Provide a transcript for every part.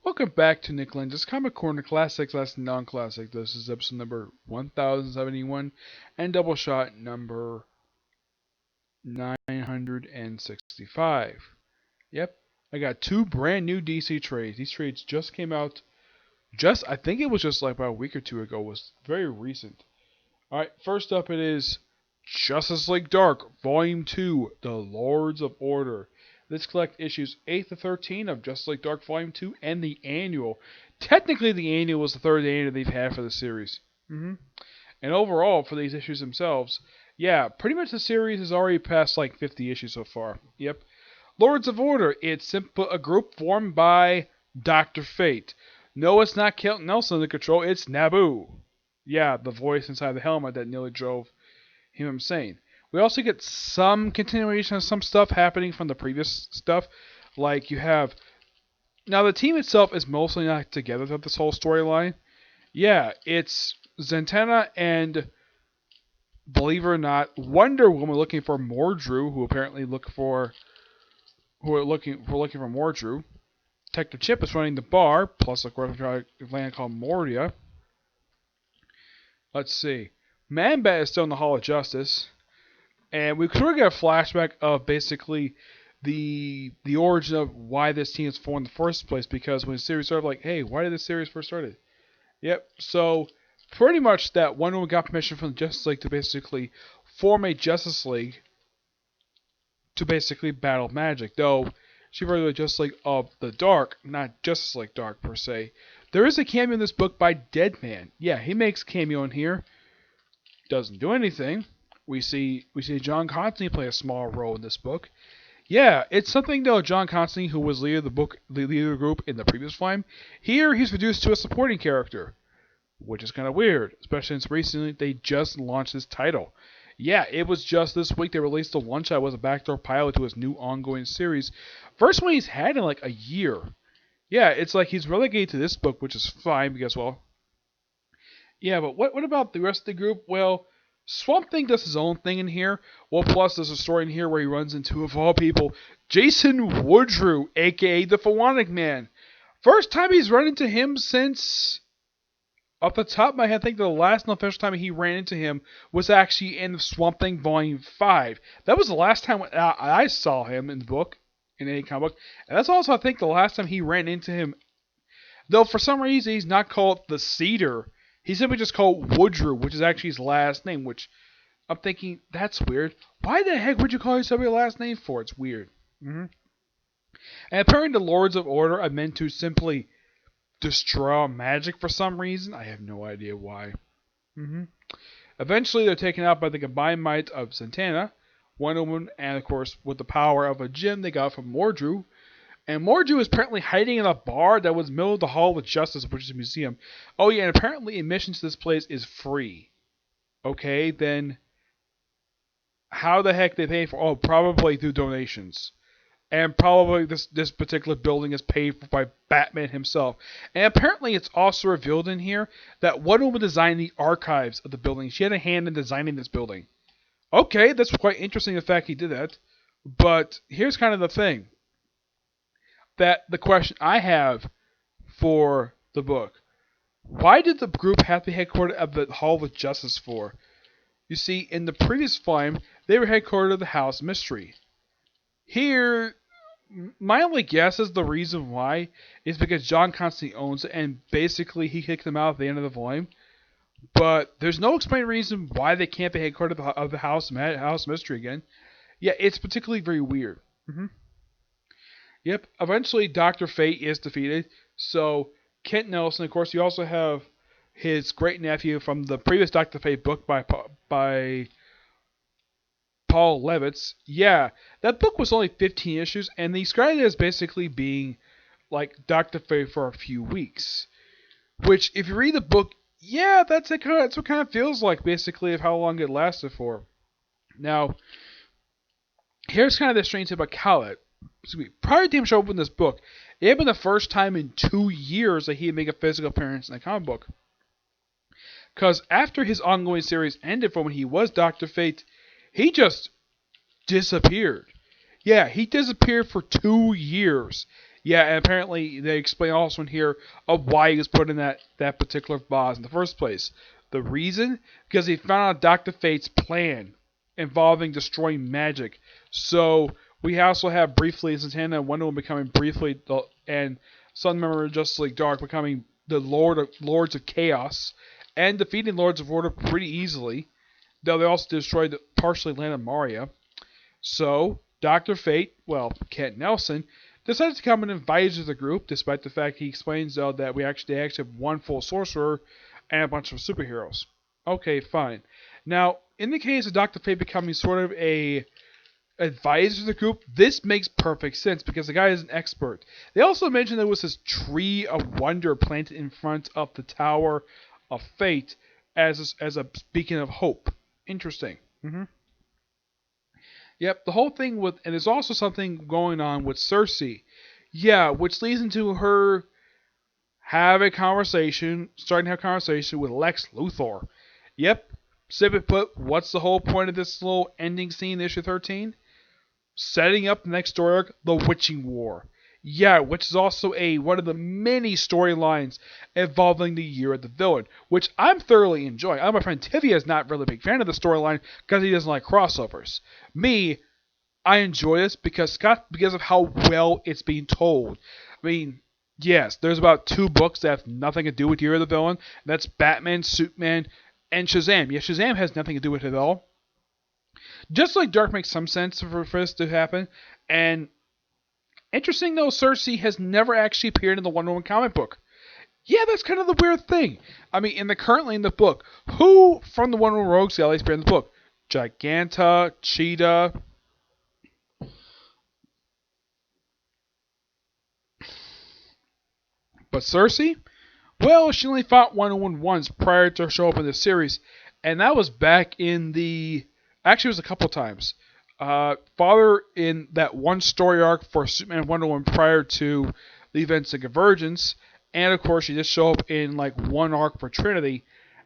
Welcome back to Nick Lenz's Comic Corner Classics, last non-classic. This is episode number 1071 and Doubleshot number 965. Yep, I got two brand new DC trades. These trades just came out I think it was just like about a week or two ago. It was very recent. Alright, first up it is Justice League Dark, Volume 2, The Lords of Order. Let's collect issues 8 to 13 of Justice League Dark Volume 2 and the annual. Technically, the annual was the third annual they've had for the series. And overall, for these issues themselves, yeah, pretty much the series has already passed like 50 issues so far. Yep. Lords of Order, it's a group formed by Dr. Fate. No, it's not Kelton Nelson in the control, it's Naboo. Yeah, the voice inside the helmet that nearly drove him insane. We also get some continuation of some stuff happening from the previous stuff. Like you have... Now the team itself is mostly not together throughout this whole storyline. Yeah, it's Zatanna and, believe it or not, Wonder Woman looking for Mordru, who apparently look for... Who are looking for Mordru. Detective Chip is running the bar, plus of course a land called Mordia. Let's see. Man-Bat is still in the Hall of Justice. And we sort of get a flashback of basically the origin of why this team is formed in the first place. Because when the series started, like, hey, why did this series first started? Yep. So pretty much that Wonder Woman got permission from the Justice League to basically form a Justice League to basically battle magic. Though she referred to the Justice League of the Dark, not Justice League Dark per se. There is a cameo in this book by Deadman. Yeah, he makes a cameo in here. Doesn't do anything. We see John Constantine play a small role in this book. Yeah, it's something though. John Constantine, who was leader of the leader of the group in the previous volume, here he's reduced to a supporting character, which is kind of weird, especially since recently they just launched his title. Yeah, it was just this week they released the one shot was a backdoor pilot to his new ongoing series, first one he's had in like a year. Yeah, it's like he's relegated to this book, which is fine because well, yeah, but what about the rest of the group? Well, Swamp Thing does his own thing in here. Well, plus there's a story in here where he runs into, of all people, Jason Woodrue, a.k.a. the Phonic Man. First time he's run into him since... Off the top of my head, I think the last official time he ran into him was actually in Swamp Thing Volume 5. That was the last time I saw him in the book, in any comic book. And that's also, I think, the last time he ran into him. Though, for some reason, he's not called the Cedar. He's simply just called Woodrue, which is actually his last name, which I'm thinking, that's weird. Why the heck would you call yourself your last name for? It's weird. And apparently the Lords of Order are meant to simply destroy magic for some reason. I have no idea why. Eventually they're taken out by the combined might of Zatanna, Wonder Woman, and of course with the power of a gem they got from Mordru. And Mordru is apparently hiding in a bar that was in the middle of the Hall of Justice, which is a museum. Oh yeah, and apparently admission to this place is free. Okay, then how the heck they pay for? Oh, probably through donations. And probably this particular building is paid for by Batman himself. And apparently it's also revealed in here that Wonder Woman designed the archives of the building. She had a hand in designing this building. Okay, that's quite interesting the fact he did that. But here's kind of the thing. That the question I have for the book. Why did the group have to be headquartered at the Hall of Justice for? You see, in the previous volume, they were headquartered at the House of Mystery. Here, my only guess is the reason why is because John Constantine owns it, and basically he kicked them out at the end of the volume. But there's no explained reason why they can't be headquartered of the House of Mystery again. Yeah, it's particularly very weird. Yep, eventually Dr. Fate is defeated, so Kent Nelson, of course, you also have his great-nephew from the previous Dr. Fate book by Paul Levitz. Yeah, that book was only 15 issues, and they described it as basically being like Dr. Fate for a few weeks. Which, if you read the book, yeah, that's what it kind of feels like, basically, of how long it lasted for. Now, here's kind of the strange thing about Khaled. Prior to him showing up in this book, it had been the first time in 2 years that he would make a physical appearance in a comic book. Because after his ongoing series ended from when he was Dr. Fate, he just disappeared. Yeah, he disappeared for 2 years. Yeah, and apparently they explain also in here of why he was put in that particular vase in the first place. The reason? Because he found out Dr. Fate's plan involving destroying magic. So we also have briefly Zatanna and Wonder Woman becoming briefly, and some member of Justice League Dark becoming the Lords of Chaos, and defeating Lords of Order pretty easily. Though they also destroyed partially land of Maria. So Dr. Fate, well, Kent Nelson, decided to become an advisor to the group, despite the fact he explains though that they actually have one full sorcerer and a bunch of superheroes. Okay, fine. Now, in the case of Dr. Fate becoming sort of a advisor to the group, this makes perfect sense because the guy is an expert. They also mentioned there was this tree of wonder planted in front of the Tower of Fate as a beacon of hope. Interesting. Yep, the whole thing with, and there's also something going on with Cersei. Yeah, which leads into her starting to have a conversation with Lex Luthor. Yep, simply put, what's the whole point of this little ending scene in issue 13? Setting up the next story arc, the Witching War. Yeah, which is also one of the many storylines involving the Year of the Villain, which I'm thoroughly enjoying. My friend Tivia is not really a big fan of the storyline because he doesn't like crossovers. Me, I enjoy this because of how well it's being told. I mean, yes, there's about 2 books that have nothing to do with Year of the Villain. That's Batman, Superman, and Shazam. Yeah, Shazam has nothing to do with it at all. Just like Dark makes some sense for this to happen, and interesting though, Cersei has never actually appeared in the Wonder Woman comic book. Yeah, that's kind of the weird thing. I mean, currently in the book, who from the Wonder Woman Rogues Gallery appeared in the book? Giganta, Cheetah. But Cersei? Well, she only fought Wonder Woman once prior to her show up in the series, and that was back in the... Actually, it was a couple times. Father in that one story arc for Superman and Wonder Woman prior to the events of Convergence, and of course she just showed up in like one arc for Trinity,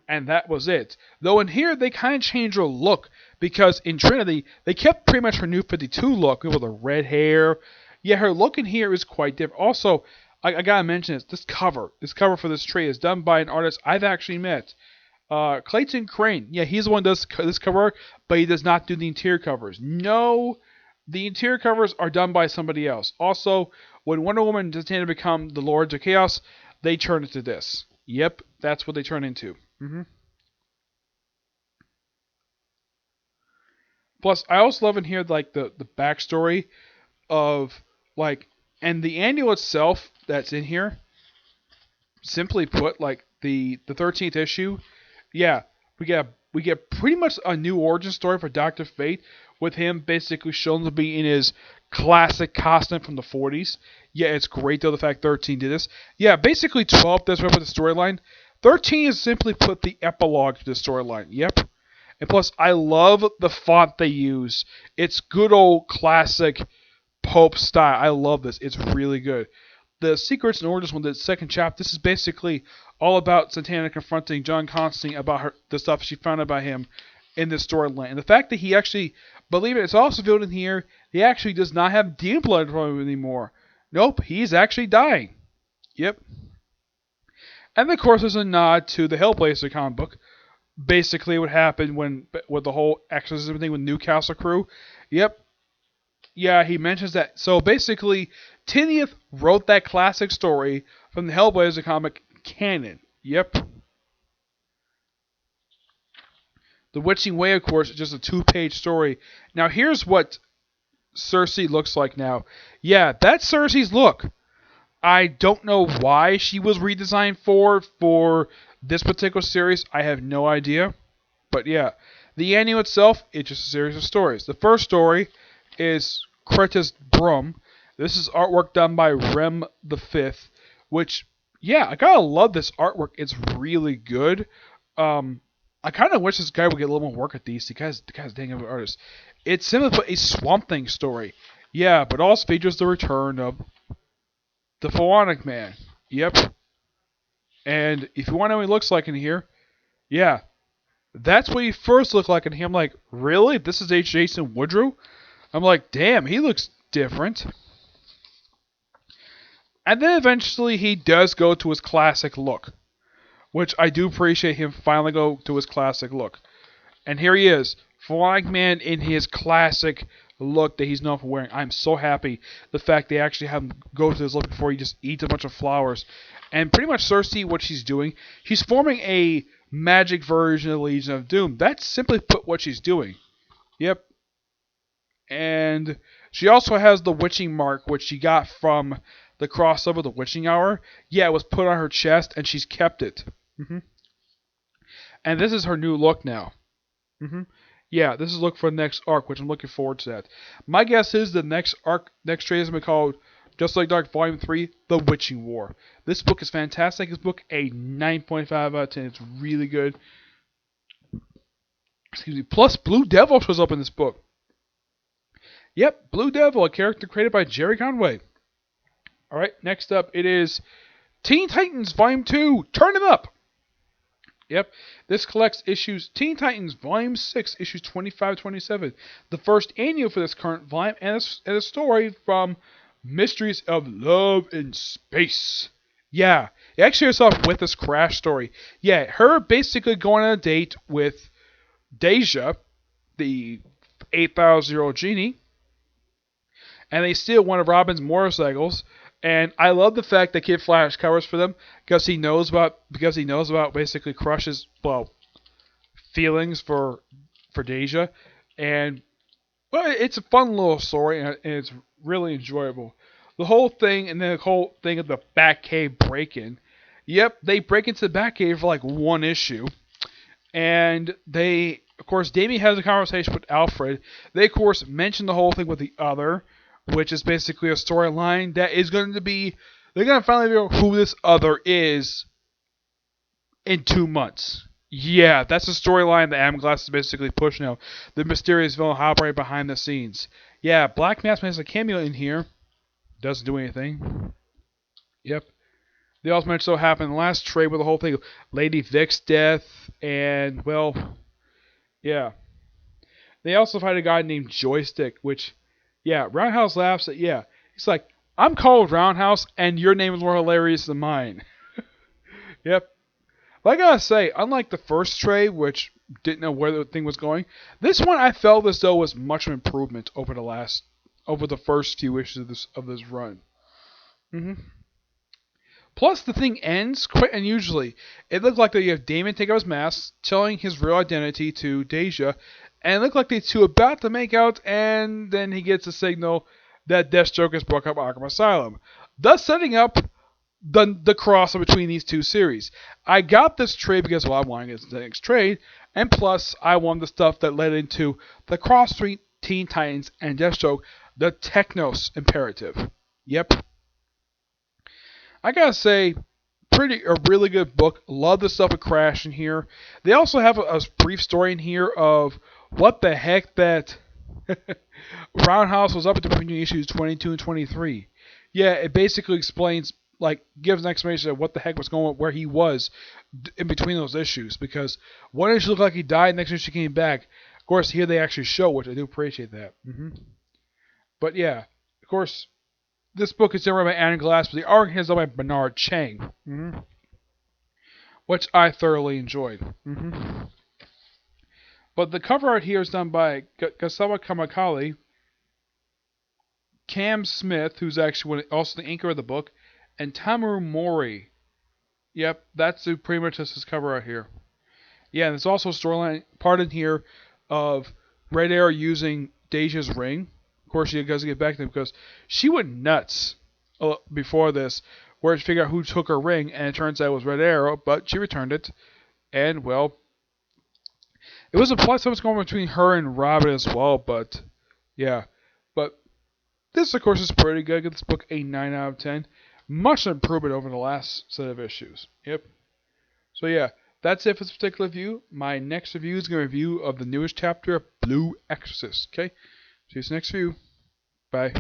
and that was it. Though in here they kind of changed her look, because in Trinity they kept pretty much her New 52 look with the red hair. Yeah, her look in here is quite different. Also, I gotta mention this cover for this trade is done by an artist I've actually met. Clayton Crane. Yeah, he's the one who does this cover, but he does not do the interior covers. No, the interior covers are done by somebody else. Also, when Wonder Woman does tend to become the Lords of Chaos, they turn into this. Yep, that's what they turn into. Plus, I also love in here like the backstory of like, and the annual itself that's in here. Simply put, like the 13th issue. Yeah, we get pretty much a new origin story for Dr. Fate, with him basically shown to be in his classic costume from the 40s. Yeah, it's great though the fact 13 did this. Yeah, basically 12 does rep with the storyline. 13 is simply put the epilogue to the storyline. Yep. And plus, I love the font they use. It's good old classic Pope style. I love this. It's really good. The Secrets and Origins one, the second chapter, this is basically all about Zatanna confronting John Constantine about the stuff she found about him in this storyline. And the fact that he actually, believe it, it's also revealed in here, he actually does not have demon blood from him anymore. Nope, he's actually dying. Yep. And of course there's a nod to the Hellblazer comic book. Basically what happened with the whole exorcism thing with Newcastle crew. Yep. Yeah, he mentions that. So basically, Tinieth wrote that classic story from the Hellblazer comic canon. Yep. The Witching Way, of course, is just a 2-page story. Now, here's what Cersei looks like now. Yeah, that's Cersei's look. I don't know why she was redesigned for this particular series. I have no idea. But yeah, the annual itself, it's just a series of stories. The first story is Kretis Brum. This is artwork done by Rem the Fifth, which, yeah, I gotta love this artwork. It's really good. I kind of wish this guy would get a little more work at these. The guy's dang of an artist. It's simply put a Swamp Thing story. Yeah, but also features the return of the Philonic Man. Yep. And if you want to know what he looks like in here, yeah, that's what he first looked like in here. I'm like, really? This is H. Jason Woodrow? I'm like, damn, he looks different. And then eventually he does go to his classic look, which I do appreciate him finally go to his classic look. And here he is, Flying Man in his classic look that he's known for wearing. I'm so happy the fact they actually have him go to this look before he just eats a bunch of flowers. And pretty much Cersei, what she's doing, she's forming a magic version of the Legion of Doom. That's simply put what she's doing. Yep. And she also has the witching mark, which she got from the crossover, the witching hour. Yeah, it was put on her chest, and she's kept it. And this is her new look now. Yeah, this is look for the next arc, which I'm looking forward to that. My guess is the next arc, next trade is going to be called Just Like Dark Volume 3, The Witching War. This book is fantastic. This book, a 9.5 out of 10. It's really good. Excuse me. Plus, Blue Devil shows up in this book. Yep, Blue Devil, a character created by Jerry Conway. Alright, next up, it is Teen Titans Volume 2, Turn It Up! Yep, this collects issues Teen Titans Volume 6, issues 25-27. The first annual for this current volume, and a story from Mysteries of Love in Space. Yeah, it actually starts off with this crash story. Yeah, her basically going on a date with Deja, the 8,000-year-old genie, and they steal one of Robin's motorcycles. And I love the fact that Kid Flash covers for them because he knows about basically Crush's feelings for Deja, and well, it's a fun little story and it's really enjoyable. The whole thing and then the whole thing of the Batcave break-in. Yep, they break into the Batcave for like one issue, and they, of course, Damien has a conversation with Alfred. They of course mention the whole thing with the other, which is basically a storyline that is going to be, they're going to finally figure out who this other is in 2 months. Yeah, that's the storyline that Adam Glass is basically pushing out. The mysterious villain operating behind the scenes. Yeah, Black Mask has a cameo in here. Doesn't do anything. Yep. They also mentioned so happened in the last trade with the whole thing of Lady Vic's death, and, well, yeah. They also find a guy named Joystick, which, yeah, Roundhouse laughs at, yeah. He's like, I'm called Roundhouse, and your name is more hilarious than mine. Yep. But I gotta say, unlike the first trade, which didn't know where the thing was going, this one I felt as though was much of an improvement over the first few issues of this run. Plus, the thing ends quite unusually. It looked like that you have Damon take off his mask, telling his real identity to Deja, and it looked like they two about to make out, and then he gets a signal that Deathstroke has broke up Arkham Asylum, thus setting up the crossover between these two series. I got this trade because, well, I wanted to get the next trade, and plus, I wanted the stuff that led into the cross between Teen Titans and Deathstroke, the Technos Imperative. Yep. I gotta say, a really good book. Love the stuff with Crash in here. They also have a brief story in here of what the heck that Roundhouse was up to between issues 22 and 23. Yeah, it basically explains, like, gives an explanation of what the heck was going on, where he was in between those issues. Because one issue looked like he died, next issue came back. Of course, here they actually show, which I do appreciate that. But yeah, of course, this book is written by Adam Glass, but the art is done by Bernard Chang, which I thoroughly enjoyed. But the cover art here is done by Gasawa Kamakali, Cam Smith, who's actually also the inker of the book, and Tamu Mori. Yep, that's pretty much his cover art here. Yeah, and there's also a storyline part in here of Red Arrow using Deja's ring. Of course, she doesn't get back to him because she went nuts before this, where she figured out who took her ring, and it turns out it was Red Arrow, but she returned it. And, well, it was a plot that was going between her and Robin as well, but, yeah. But this, of course, is pretty good. I give this book a 9 out of 10. Much improvement over the last set of issues. Yep. So, yeah, that's it for this particular review. My next review is going to be a review of the newest chapter of Blue Exorcist. Okay? See you next review. Bye.